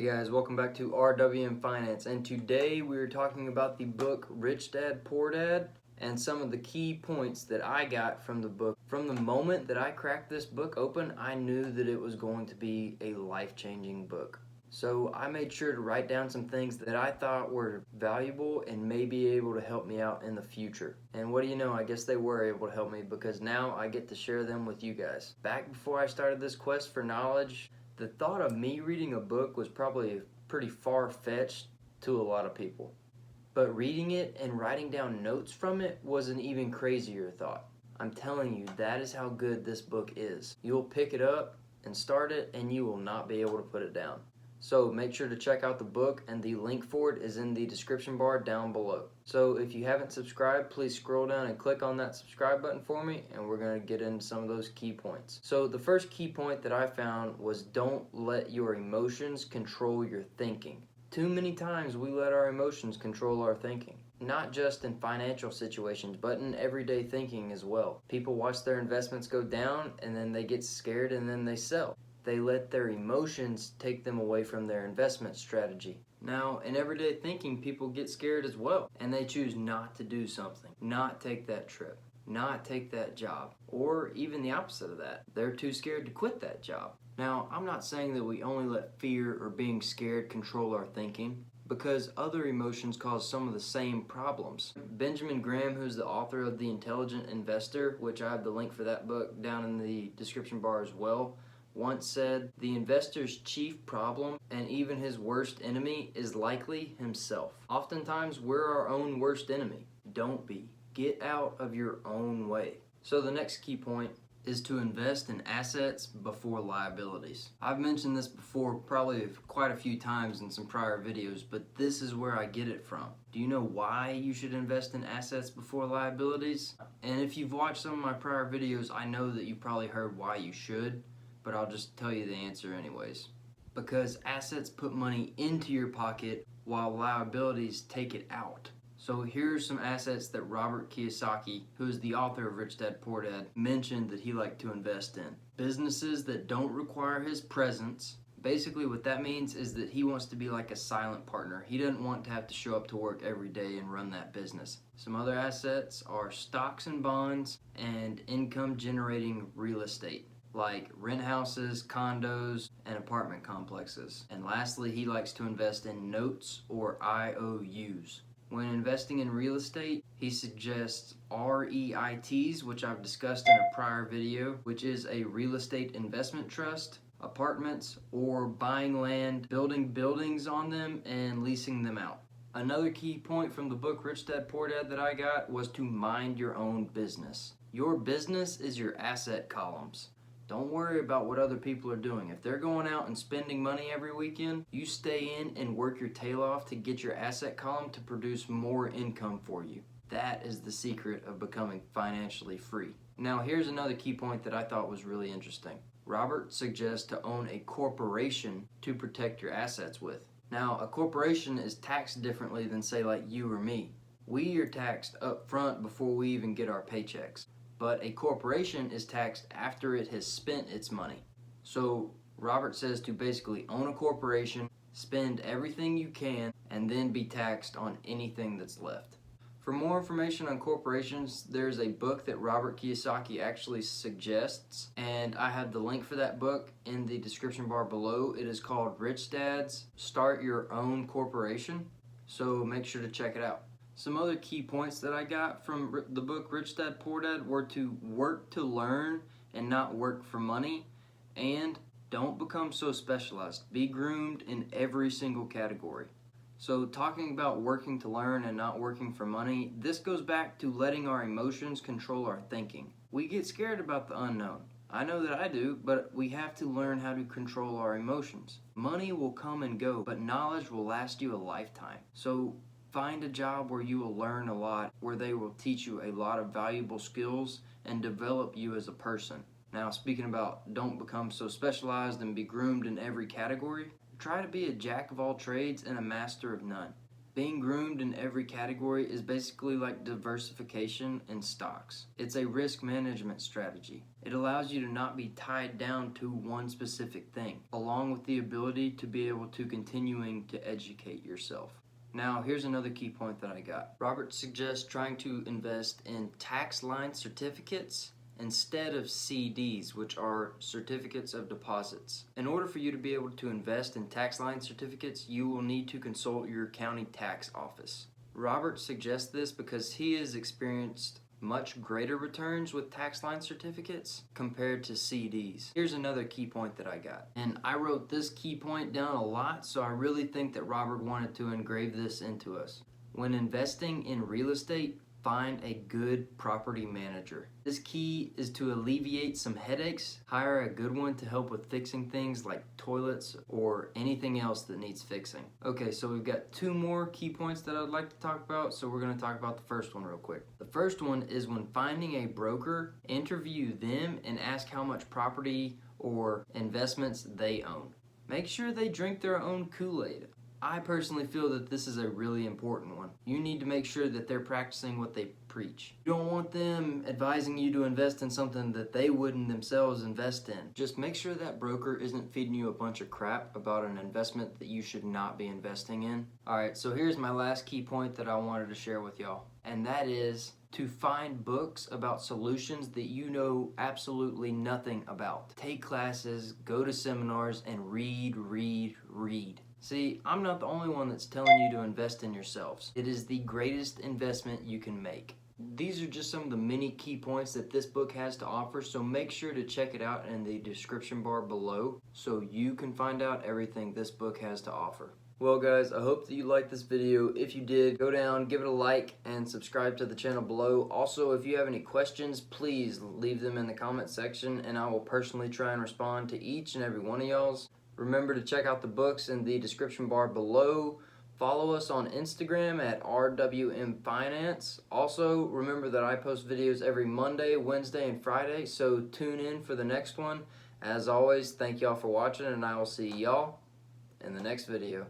Hey guys, welcome back to RWM Finance, and today we're talking about the book Rich Dad Poor Dad and some of the key points that I got from the book. From the moment that I cracked this book open, I knew that it was going to be a life-changing book. So I made sure to write down some things that I thought were valuable and may be able to help me out in the future. And what do you know, I guess they were able to help me because now I get to share them with you guys. Back before I started this quest for knowledge, the thought of me reading a book was probably pretty far-fetched to a lot of people. But reading it and writing down notes from it was an even crazier thought. I'm telling you, that is how good this book is. You'll pick it up and start it and you will not be able to put it down. So make sure to check out the book, and the link for it is in the description bar down below. So if you haven't subscribed, please scroll down and click on that subscribe button for me, and we're going to get into some of those key points. So the first key point that I found was don't let your emotions control your thinking. Too many times we let our emotions control our thinking. Not just in financial situations, but in everyday thinking as well. People watch their investments go down and then they get scared and then they sell. They let their emotions take them away from their investment strategy. Now, in everyday thinking, people get scared as well, and they choose not to do something, not take that trip, not take that job, or even the opposite of that. They're too scared to quit that job. Now, I'm not saying that we only let fear or being scared control our thinking, because other emotions cause some of the same problems. Benjamin Graham, who's the author of The Intelligent Investor, which I have the link for that book down in the description bar as well, once said, "The investor's chief problem and even his worst enemy is likely himself." Oftentimes, we're our own worst enemy. Don't be. Get out of your own way. So the next key point is to invest in assets before liabilities. I've mentioned this before probably quite a few times in some prior videos, but this is where I get it from. Do you know why you should invest in assets before liabilities? And if you've watched some of my prior videos, I know that you probably heard why you should, but I'll just tell you the answer anyways. Because assets put money into your pocket while liabilities take it out. So here's some assets that Robert Kiyosaki, who is the author of Rich Dad Poor Dad, mentioned that he liked to invest in. Businesses that don't require his presence. Basically what that means is that he wants to be like a silent partner. He doesn't want to have to show up to work every day and run that business. Some other assets are stocks and bonds and income generating real estate, like rent houses, condos, and apartment complexes. And lastly, he likes to invest in notes or IOUs. When investing in real estate, he suggests REITs, which I've discussed in a prior video, which is a real estate investment trust, apartments, or buying land, building buildings on them, and leasing them out. Another key point from the book Rich Dad Poor Dad that I got was to mind your own business. Your business is your asset columns. Don't worry about what other people are doing. If they're going out and spending money every weekend, you stay in and work your tail off to get your asset column to produce more income for you. That is the secret of becoming financially free. Now, here's another key point that I thought was really interesting. Robert suggests to own a corporation to protect your assets with. Now, a corporation is taxed differently than, say, like you or me. We are taxed up front before we even get our paychecks. But a corporation is taxed after it has spent its money. So Robert says to basically own a corporation, spend everything you can, and then be taxed on anything that's left. For more information on corporations, there's a book that Robert Kiyosaki actually suggests, and I have the link for that book in the description bar below. It is called Rich Dads Start Your Own Corporation, so make sure to check it out. Some other key points that I got from the book Rich Dad Poor Dad were to work to learn and not work for money, and don't become so specialized. Be groomed in every single category. So talking about working to learn and not working for money, this goes back to letting our emotions control our thinking. We get scared about the unknown. I know that I do, but we have to learn how to control our emotions. Money will come and go, but knowledge will last you a lifetime. So find a job where you will learn a lot, where they will teach you a lot of valuable skills and develop you as a person. Now, speaking about don't become so specialized and be groomed in every category, try to be a jack of all trades and a master of none. Being groomed in every category is basically like diversification in stocks. It's a risk management strategy. It allows you to not be tied down to one specific thing, along with the ability to be able to continuing to educate yourself. Now, here's another key point that I got. Robert suggests trying to invest in tax line certificates instead of CDs, which are certificates of deposits. In order for you to be able to invest in tax line certificates, you will need to consult your county tax office. Robert suggests this because he has experienced much greater returns with tax line certificates compared to CDs. Here's another key point that I got. And I wrote this key point down a lot, so I really think that Robert wanted to engrave this into us. When investing in real estate, find a good property manager. This key is to alleviate some headaches. Hire a good one to help with fixing things like toilets or anything else that needs fixing. Okay, so we've got two more key points that I'd like to talk about, so we're going to talk about the first one real quick. The first one is when finding a broker, interview them and ask how much property or investments they own. Make sure they drink their own Kool-Aid. I personally feel that this is a really important one. You need to make sure that they're practicing what they preach. You don't want them advising you to invest in something that they wouldn't themselves invest in. Just make sure that broker isn't feeding you a bunch of crap about an investment that you should not be investing in. Alright, so here's my last key point that I wanted to share with y'all. And that is to find books about solutions that you know absolutely nothing about. Take classes, go to seminars, and read. See, I'm not the only one that's telling you to invest in yourselves. It is the greatest investment you can make. These are just some of the many key points that this book has to offer, so make sure to check it out in the description bar below so you can find out everything this book has to offer. Well guys, I hope that you liked this video. If you did, go down, give it a like, and subscribe to the channel below. Also, if you have any questions, please leave them in the comment section, and I will personally try and respond to each and every one of y'all's. Remember to check out the books in the description bar below. Follow us on Instagram at RWM FINANCE. Also, remember that I post videos every Monday, Wednesday, and Friday, so tune in for the next one. As always, thank y'all for watching, and I will see y'all in the next video.